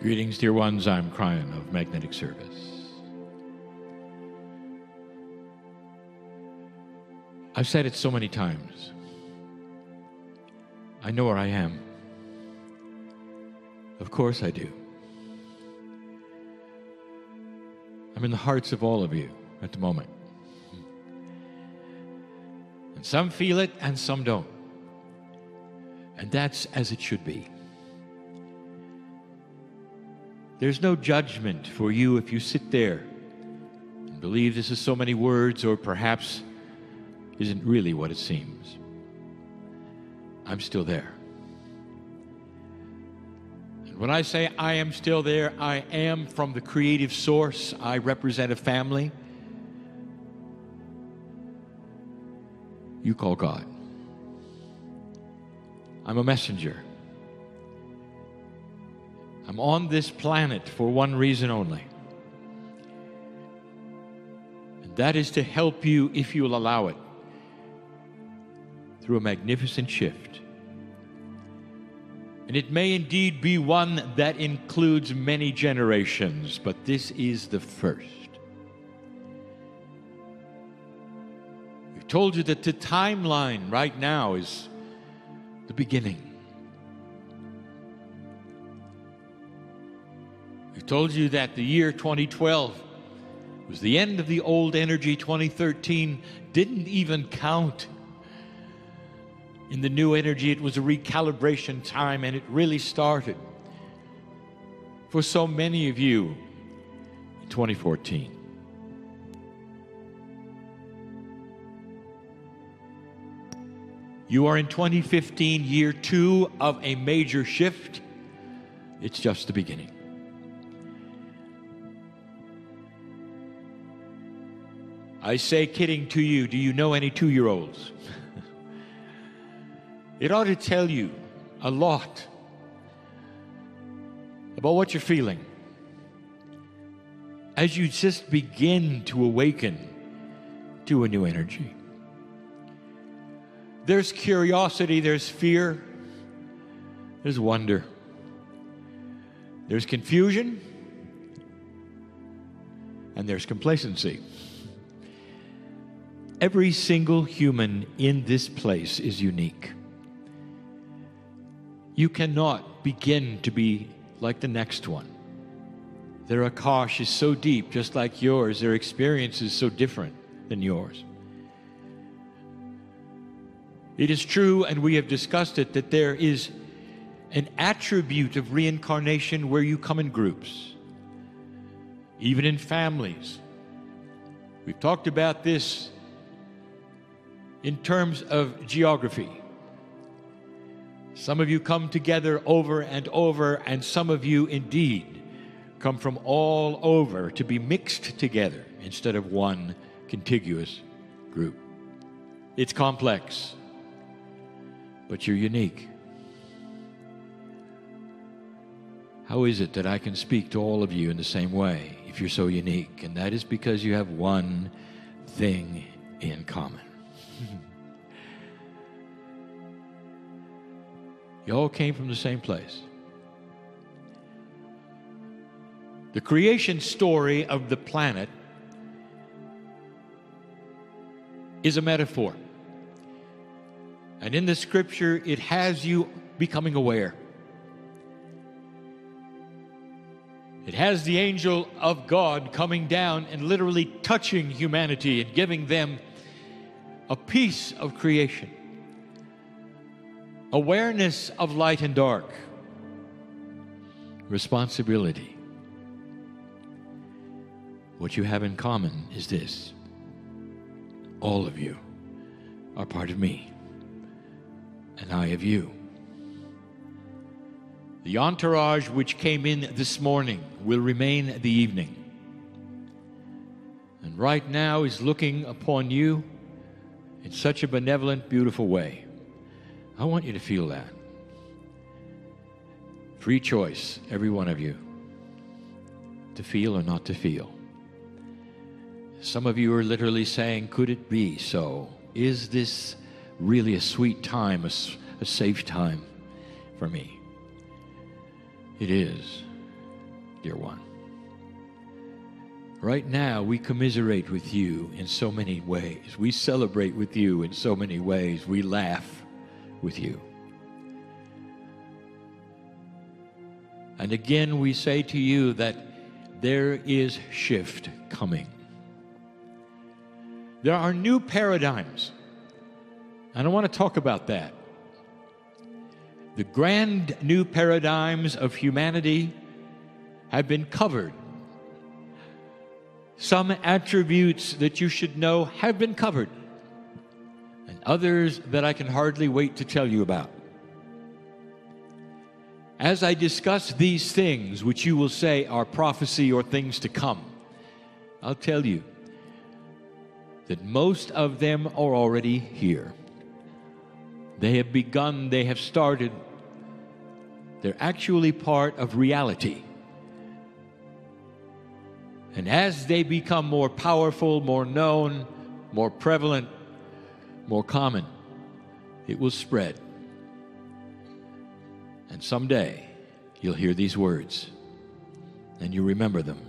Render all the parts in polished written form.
Greetings, dear ones. I'm Kryon of Magnetic Service. I've said it so many times. I know where I am. Of course I do. I'm in the hearts of all of you at the moment. And some feel it and some don't. And that's as it should be. There's no judgment for you if you sit there and believe this is so many words or perhaps isn't really what it seems. I'm still there. And when I say I am still there, I am from the creative source. I represent a family you call God. I'm a messenger. I'm on this planet for one reason only. And that is to help you, if you'll allow it, through a magnificent shift. And it may indeed be one that includes many generations, but this is the first. We've told you that the timeline right now is the beginning. We've told you that the year 2012 was the end of the old energy. 2013 didn't even count. In the new energy, it was a recalibration time, and it really started for so many of you in 2014. You are in 2015, year 2 of a major shift. It's just the beginning. I say, kidding to you, do you know any 2-year-olds? It ought to tell you a lot about what you're feeling as you just begin to awaken to a new energy. There's curiosity, there's fear, there's wonder, there's confusion, and there's complacency. Every single human in this place is unique. You cannot begin to be like the next one. Their akash is so deep, just like yours. Their experience is so different than yours. It is true, and we have discussed it, that there is an attribute of reincarnation where you come in groups, even in families. We've talked about this in terms of geography. Some of you come together over and over, and some of you indeed come from all over to be mixed together instead of one contiguous group. It's complex, but you're unique. How is it that I can speak to all of you in the same way if you're so unique? And that is because you have one thing in common. You all came from the same place. The creation story of the planet is a metaphor. And in the scripture, it has you becoming aware. It has the angel of God coming down and literally touching humanity and giving them a piece of creation. Awareness of light and dark. Responsibility. What you have in common is this. All of you are part of me, and I of you. The entourage which came in this morning will remain the evening, and right now is looking upon you in such a benevolent, beautiful way. I want you to feel that. Free choice, every one of you, to feel or not to feel. Some of you are literally saying, could it be so? Is this really a sweet time, a safe time for me? It is. dear one. Right now, we commiserate with you in so many ways. We celebrate with you in so many ways. We laugh with you. And again, we say to you that there is shift coming. There are new paradigms. And I want to talk about that. The grand new paradigms of humanity have been covered. Some attributes that you should know have been covered, and others that I can hardly wait to tell you about. As I discuss these things, which you will say are prophecy or things to come, I'll tell you that most of them are already here. They have begun, they have started. They're actually part of reality. And as they become more powerful, more known, more prevalent, more common, it will spread. And someday, you'll hear these words, and you remember them.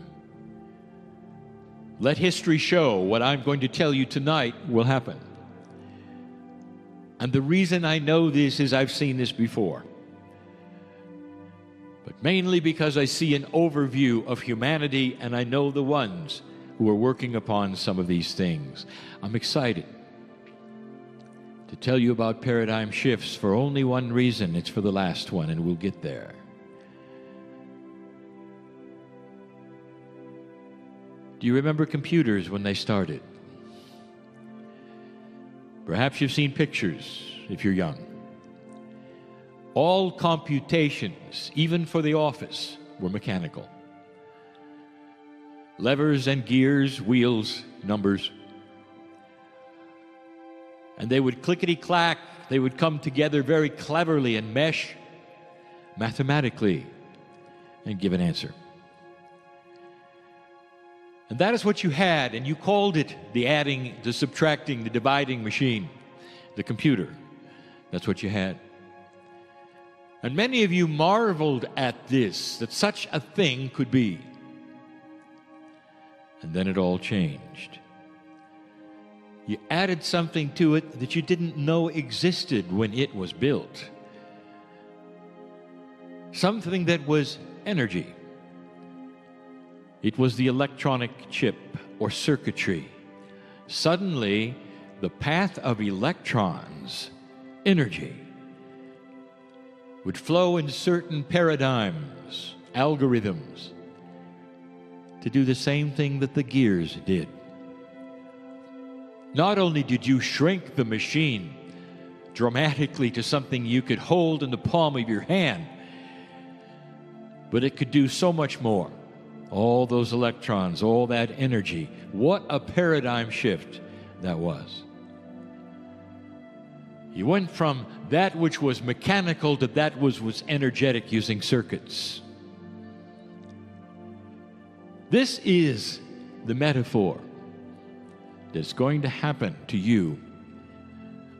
Let history show what I'm going to tell you tonight will happen. And the reason I know this is I've seen this before. But mainly because I see an overview of humanity, and I know the ones who are working upon some of these things. I'm excited to tell you about paradigm shifts for only one reason. It's for the last one, and we'll get there. Do you remember computers when they started? Perhaps you've seen pictures if you're young. All computations, even for the office, were mechanical. Levers and gears, wheels, numbers. And they would clickety-clack, they would come together very cleverly and mesh mathematically and give an answer. And that is what you had, and you called it the adding, the subtracting, the dividing machine, the computer. That's what you had. And many of you marveled at this, that such a thing could be. And then it all changed. You added something to it that you didn't know existed when it was built. Something that was energy. It was the electronic chip or circuitry. Suddenly, the path of electrons, energy, would flow in certain paradigms, algorithms, to do the same thing that the gears did. Not only did you shrink the machine dramatically to something you could hold in the palm of your hand, but it could do so much more. All those electrons, all that energy. What a paradigm shift that was. You went from that which was mechanical to that which was energetic using circuits. This is the metaphor that's going to happen to you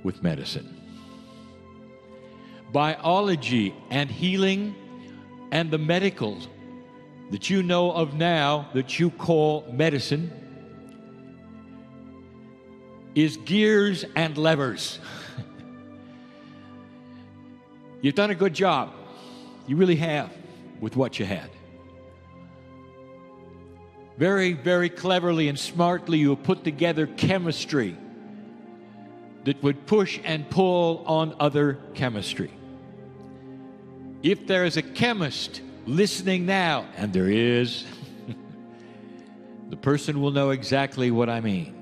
with medicine. Biology and healing and the medicals that you know of now that you call medicine is gears and levers. You've done a good job. You really have with what you had. Very, very cleverly and smartly you have put together chemistry that would push and pull on other chemistry. If there is a chemist listening now, and there is, the person will know exactly what I mean.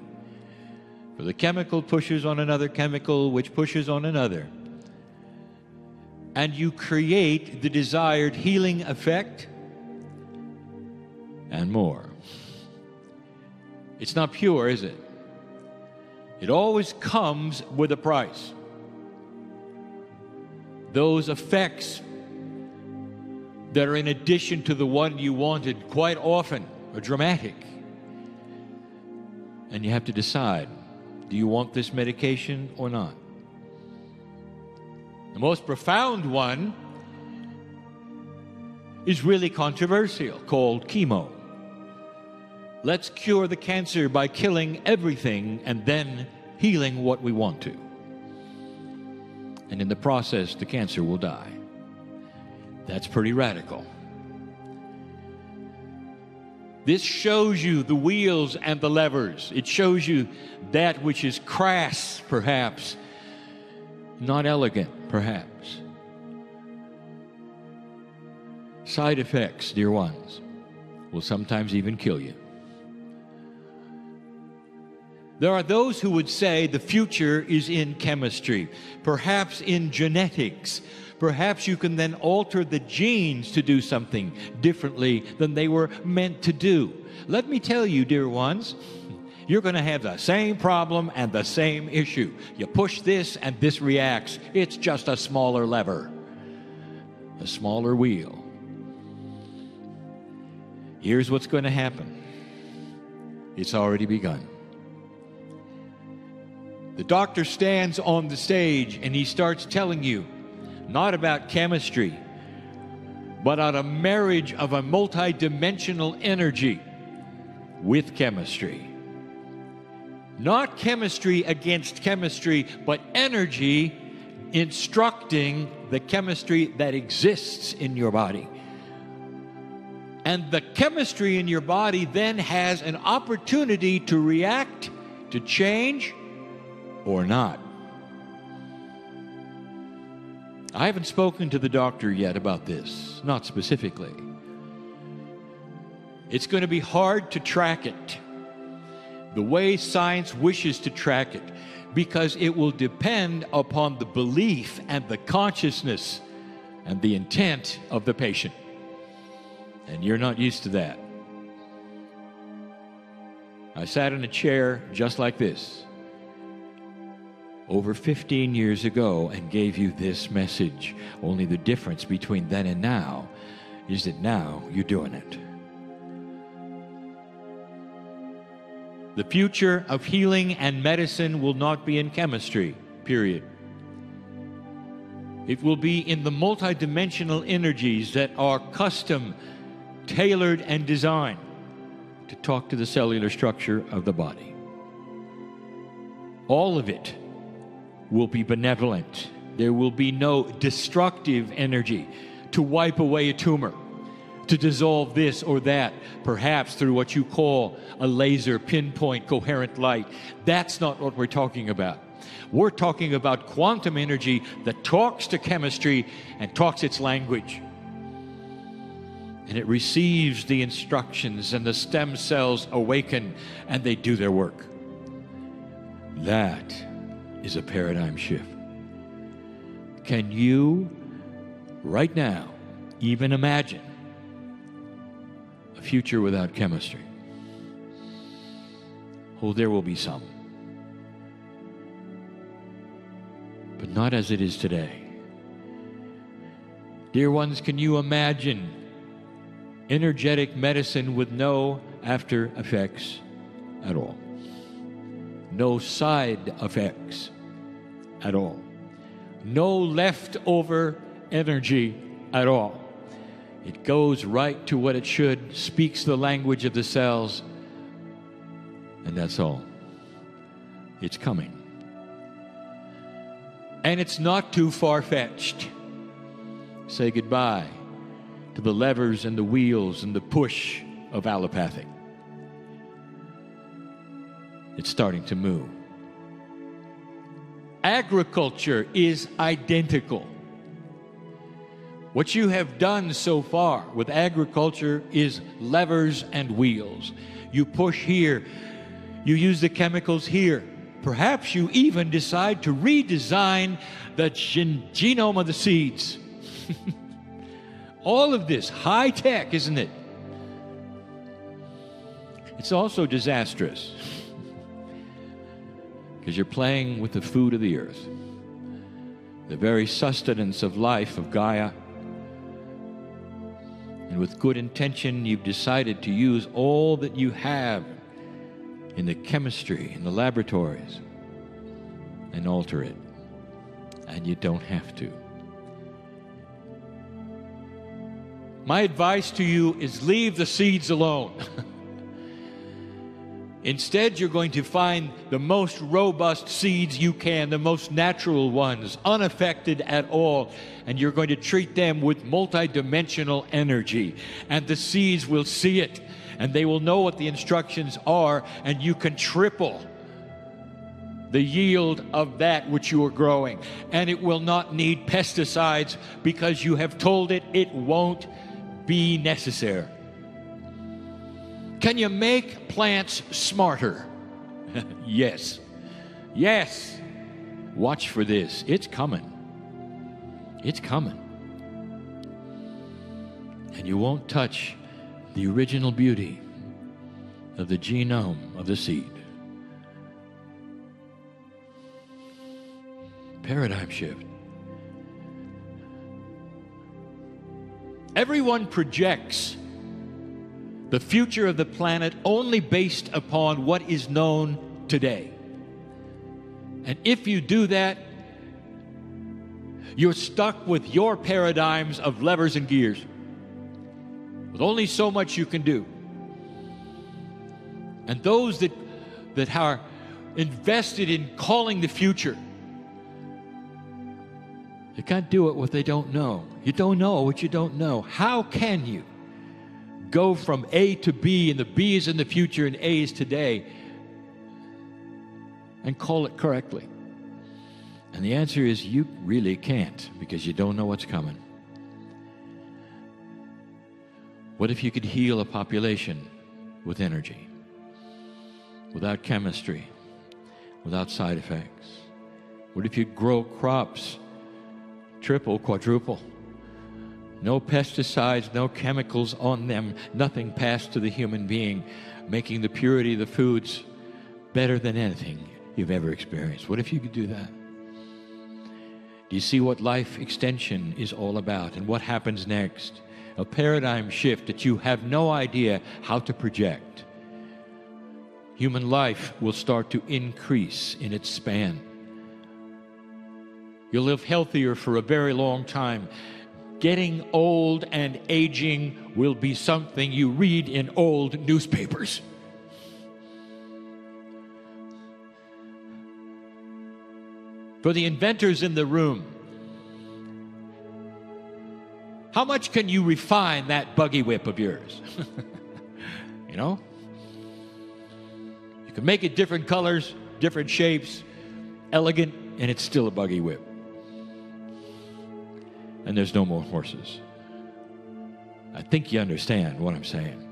For the chemical pushes on another chemical, which pushes on another. And you create the desired healing effect and more. It's not pure, is it? It always comes with a price. Those effects that are in addition to the one you wanted quite often are dramatic. And you have to decide, do you want this medication or not? The most profound one is really controversial, called chemo. Let's cure the cancer by killing everything and then healing what we want to. And in the process, the cancer will die. That's pretty radical. This shows you the wheels and the levers. It shows you that which is crass, perhaps, not elegant, perhaps. Side effects, dear ones, will sometimes even kill you. There are those who would say the future is in chemistry, perhaps in genetics. Perhaps you can then alter the genes to do something differently than they were meant to do. Let me tell you, dear ones, you're going to have the same problem and the same issue. You push this and this reacts. It's just a smaller lever, a smaller wheel. Here's what's going to happen. It's already begun. The doctor stands on the stage and he starts telling you not about chemistry, but on a marriage of a multidimensional energy with chemistry. Not chemistry against chemistry, but energy instructing the chemistry that exists in your body. And the chemistry in your body then has an opportunity to react, to change, or not. I haven't spoken to the doctor yet about this, not specifically. It's going to be hard to track it the way science wishes to track it, because it will depend upon the belief and the consciousness and the intent of the patient. And you're not used to that. I sat in a chair just like this over 15 years ago and gave you this message. Only the difference between then and now is that now you're doing it. The future of healing and medicine will not be in chemistry, period. It will be in the multidimensional energies that are custom, tailored, and designed to talk to the cellular structure of the body. All of it will be benevolent. There will be no destructive energy to wipe away a tumor, to dissolve this or that, perhaps through what you call a laser pinpoint coherent light. That's not what we're talking about. We're talking about quantum energy that talks to chemistry and talks its language. And it receives the instructions, and the stem cells awaken and they do their work. That is a paradigm shift. Can you, right now, even imagine a future without chemistry? Oh, there will be some. But not as it is today. Dear ones, can you imagine energetic medicine with no after effects at all? No side effects at all. No leftover energy at all. It goes right to what it should, speaks the language of the cells, and that's all. It's coming. And it's not too far-fetched. Say goodbye to the levers and the wheels and the push of allopathic. It's starting to move. Agriculture is identical. What you have done so far with agriculture is levers and wheels. You push here. You use the chemicals here. Perhaps you even decide to redesign the genome of the seeds. All of this, high tech, isn't it? It's also disastrous because you're playing with the food of the earth, the very sustenance of life, of Gaia. And with good intention, you've decided to use all that you have in the chemistry, in the laboratories, and alter it. And you don't have to. My advice to you is leave the seeds alone. Instead, you're going to find the most robust seeds you can, the most natural ones, unaffected at all, and you're going to treat them with multidimensional energy. And the seeds will see it, and they will know what the instructions are, and you can triple the yield of that which you are growing. And it will not need pesticides because you have told it it won't be necessary. Can you make plants smarter? Yes. Yes. Watch for this. It's coming. It's coming. And you won't touch the original beauty of the genome of the seed. Paradigm shift. Everyone projects the future of the planet only based upon what is known today. And if you do that, you're stuck with your paradigms of levers and gears, with only so much you can do. And those that are invested in calling the future, they can't do it what they don't know. You don't know what you don't know. How can you go from A to B, and the B is in the future and A is today, and call it correctly? And the answer is you really can't, because you don't know what's coming. What if you could heal a population with energy, without chemistry, without side effects? What if you grow crops triple, quadruple? No pesticides, no chemicals on them, nothing passed to the human being, making the purity of the foods better than anything you've ever experienced. What if you could do that? Do you see what life extension is all about and what happens next? A paradigm shift that you have no idea how to project. Human life will start to increase in its span. You'll live healthier for a very long time. Getting old and aging will be something you read in old newspapers. For the inventors in the room, how much can you refine that buggy whip of yours? You know? You can make it different colors, different shapes, elegant, and it's still a buggy whip. And there's no more horses. I think you understand what I'm saying.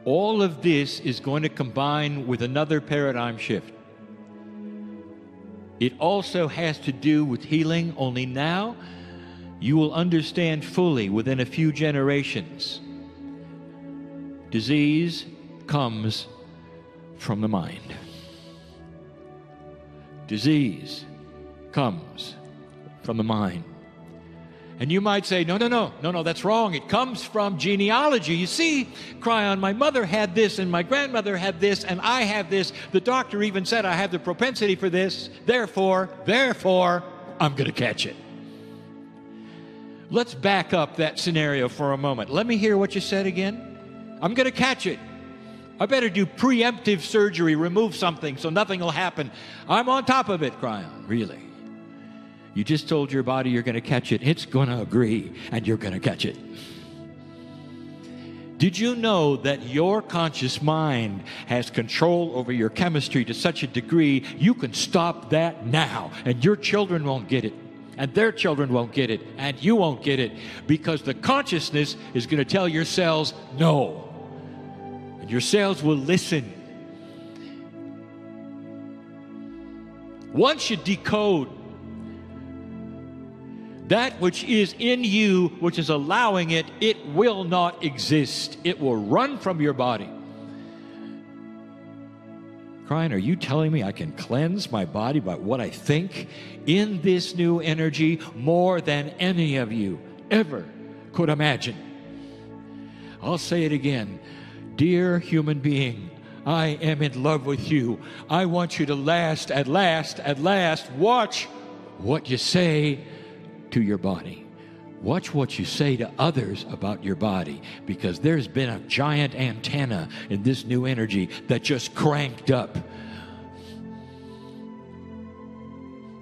All of this is going to combine with another paradigm shift. It also has to do with healing, only now you will understand fully within a few generations. Disease comes from the mind. Disease comes from the mind. And you might say, no, that's wrong. It comes from genealogy. You see, Kryon, my mother had this, and my grandmother had this, and I have this. The doctor even said I have the propensity for this. Therefore, I'm going to catch it. Let's back up that scenario for a moment. Let me hear what you said again. I'm going to catch it. I better do preemptive surgery, remove something so nothing will happen. I'm on top of it, Kryon. Really? You just told your body you're going to catch it. It's going to agree, and you're going to catch it. Did you know that your conscious mind has control over your chemistry to such a degree you can stop that now, and your children won't get it, and their children won't get it, and you won't get it, because the consciousness is going to tell your cells no, and your cells will listen. Once you decode that which is in you, which is allowing it, it will not exist. It will run from your body. Kryon, are you telling me I can cleanse my body by what I think in this new energy more than any of you ever could imagine? I'll say it again. Dear human being, I am in love with you. I want you to last, at last, watch what you say to your body. Watch what you say to others about your body, because there's been a giant antenna in this new energy that just cranked up.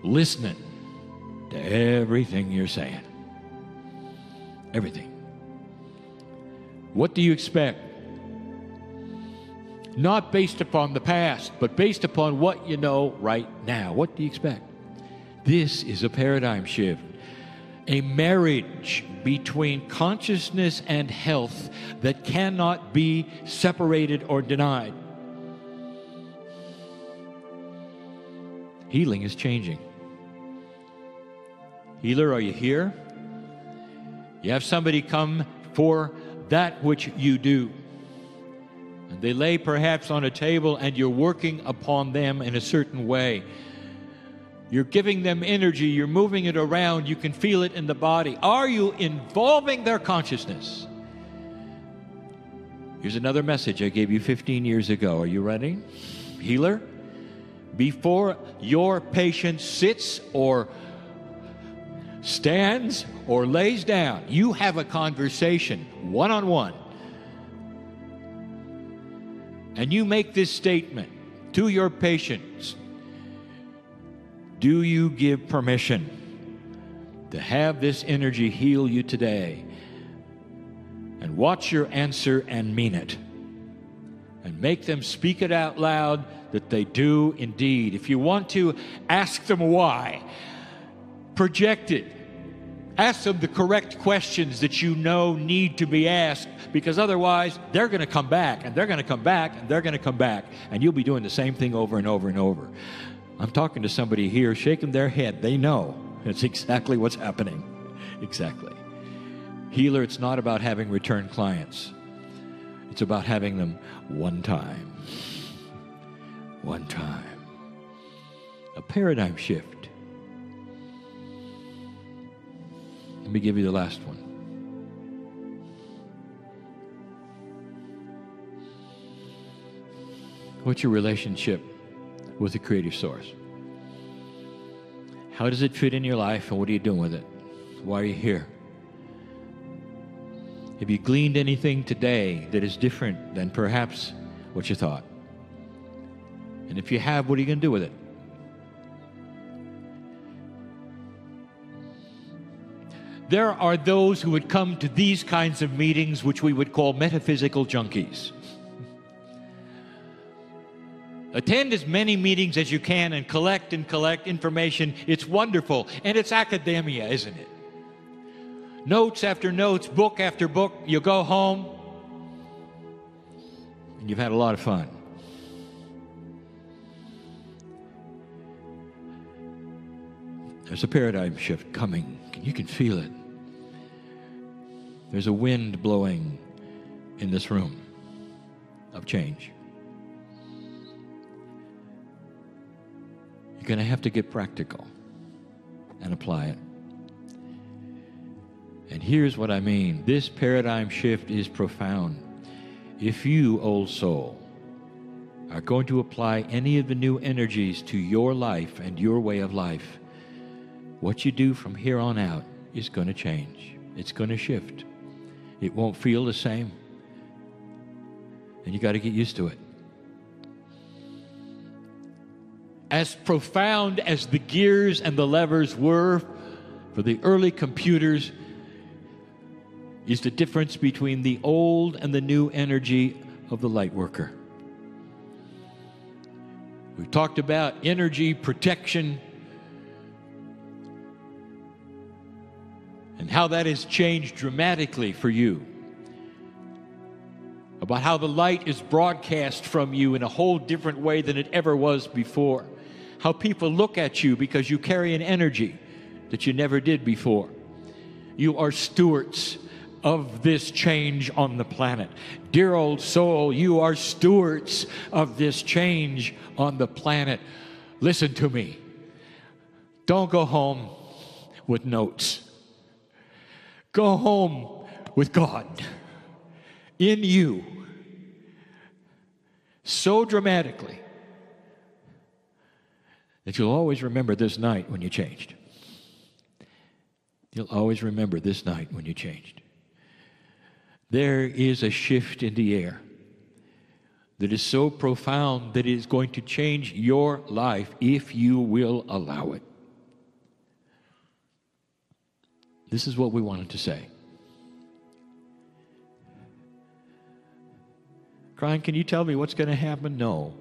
Listening to everything you're saying. Everything. What do you expect? Not based upon the past, but based upon what you know right now. What do you expect? This is a paradigm shift. A marriage between consciousness and health that cannot be separated or denied. Healing is changing. Healer, are you here? You have somebody come for that which you do. And they lay perhaps on a table and you're working upon them in a certain way. You're giving them energy, you're moving it around, you can feel it in the body. Are you involving their consciousness? Here's another message I gave you 15 years ago. Are you ready? Healer, before your patient sits or stands or lays down, you have a conversation one-on-one. And you make this statement to your patients. Do you give permission to have this energy heal you today? And watch your answer and mean it. And make them speak it out loud that they do indeed. If you want to, ask them why. Project it. Ask them the correct questions that you know need to be asked, because otherwise they're going to come back, and they're going to come back, and they're going to come back, and you'll be doing the same thing over and over and over. I'm talking to somebody here shaking their head. They know it's exactly what's happening. Exactly. Healer, it's not about having return clients. It's about having them one time. One time. A paradigm shift. Let me give you the last one. What's your relationship with the creative source? How does it fit in your life, and what are you doing with it? Why are you here? Have you gleaned anything today that is different than perhaps what you thought? And if you have, what are you going to do with it? There are those who would come to these kinds of meetings, which we would call metaphysical junkies. Attend as many meetings as you can and collect information. It's wonderful. And it's academia, isn't it? Notes after notes, book after book. You go home and you've had a lot of fun. There's a paradigm shift coming. You can feel it. There's a wind blowing in this room of change. You're going to have to get practical and apply it. And here's what I mean. This paradigm shift is profound. If you, old soul, are going to apply any of the new energies to your life and your way of life, what you do from here on out is going to change. It's going to shift. It won't feel the same. And you got to get used to it. As profound as the gears and the levers were for the early computers is the difference between the old and the new energy of the light worker. We've talked about energy protection and how that has changed dramatically for you. About how the light is broadcast from you in a whole different way than it ever was before. How people look at you because you carry an energy that you never did before. You are stewards of this change on the planet. Dear old soul, you are stewards of this change on the planet. Listen to me. Don't go home with notes. Go home with God in you so dramatically that you'll always remember this night when you changed. You'll always remember this night when you changed. There is a shift in the air that is so profound that it is going to change your life if you will allow it. This is what we wanted to say. Kryon, can you tell me what's going to happen? No,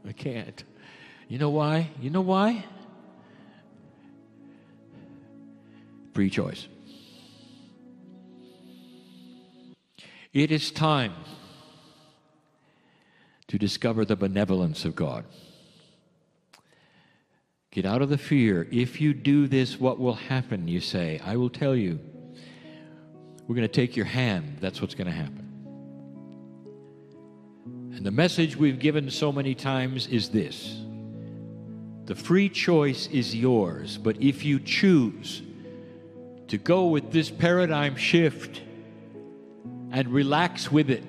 I can't. You know why? You know why? Free choice. It is time to discover the benevolence of God. Get out of the fear. If you do this, what will happen? You say, I will tell you. We're going to take your hand. That's what's going to happen. And the message we've given so many times is this. The free choice is yours, but if you choose to go with this paradigm shift and relax with it,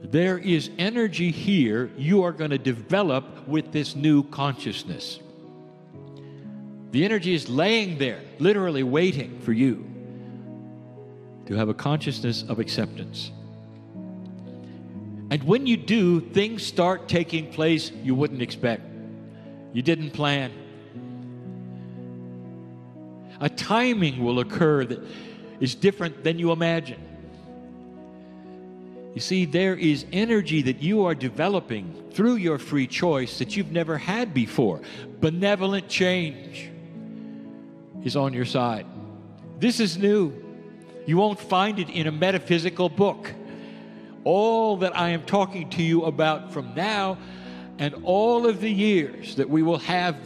there is energy here you are going to develop with this new consciousness. The energy is laying there, literally waiting for you to have a consciousness of acceptance. And when you do, things start taking place you wouldn't expect. You didn't plan. A timing will occur that is different than you imagine. You see, there is energy that you are developing through your free choice that you've never had before. Benevolent change is on your side. This is new. You won't find it in a metaphysical book. All that I am talking to you about from now and all of the years that we will have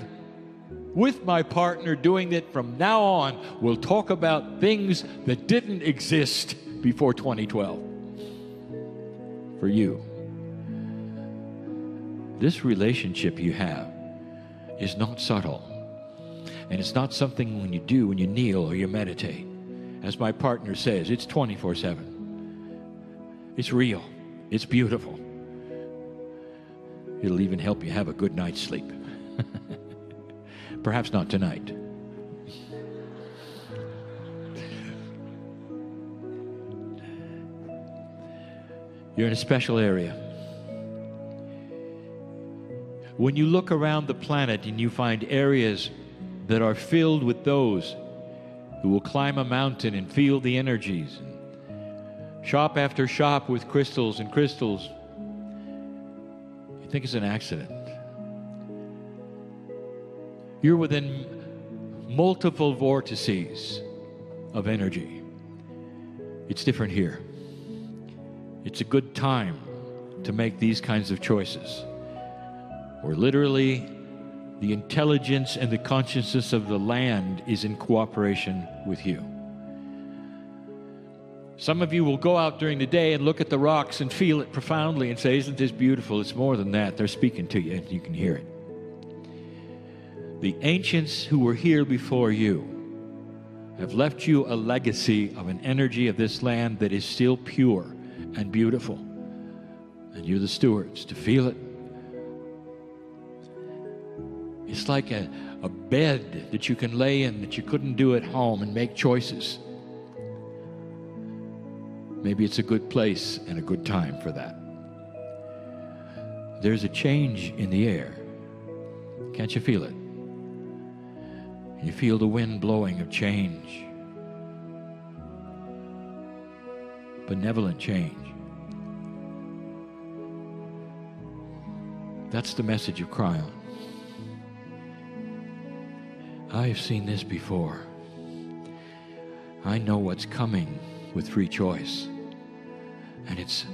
with my partner doing it from now on, we'll talk about things that didn't exist before 2012. For you, this relationship you have is not subtle. And it's not something when you do, when you kneel or you meditate. As my partner says, it's 24/7. It's real. It's beautiful. It'll even help you have a good night's sleep. Perhaps not tonight. You're in a special area. When you look around the planet and you find areas that are filled with those who will climb a mountain and feel the energies, shop after shop with crystals and crystals, you think it's an accident. You're within multiple vortices of energy. It's different here. It's a good time to make these kinds of choices, where literally the intelligence and the consciousness of the land is in cooperation with you. Some of you will go out during the day and look at the rocks and feel it profoundly and say, isn't this beautiful? It's more than that. They're speaking to you and you can hear it. The ancients who were here before you have left you a legacy of an energy of this land that is still pure and beautiful. And you're the stewards to feel it. It's like a bed that you can lay in that you couldn't do at home and make choices. Maybe it's a good place and a good time for that. There's a change in the air. Can't you feel it? You feel the wind blowing of change. Benevolent change. That's the message of Kryon. I have seen this before. I know what's coming with free choice. And it's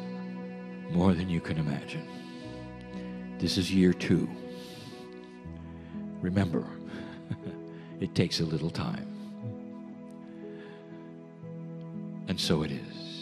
more than you can imagine. This is year 2. Remember, it takes a little time. And so it is.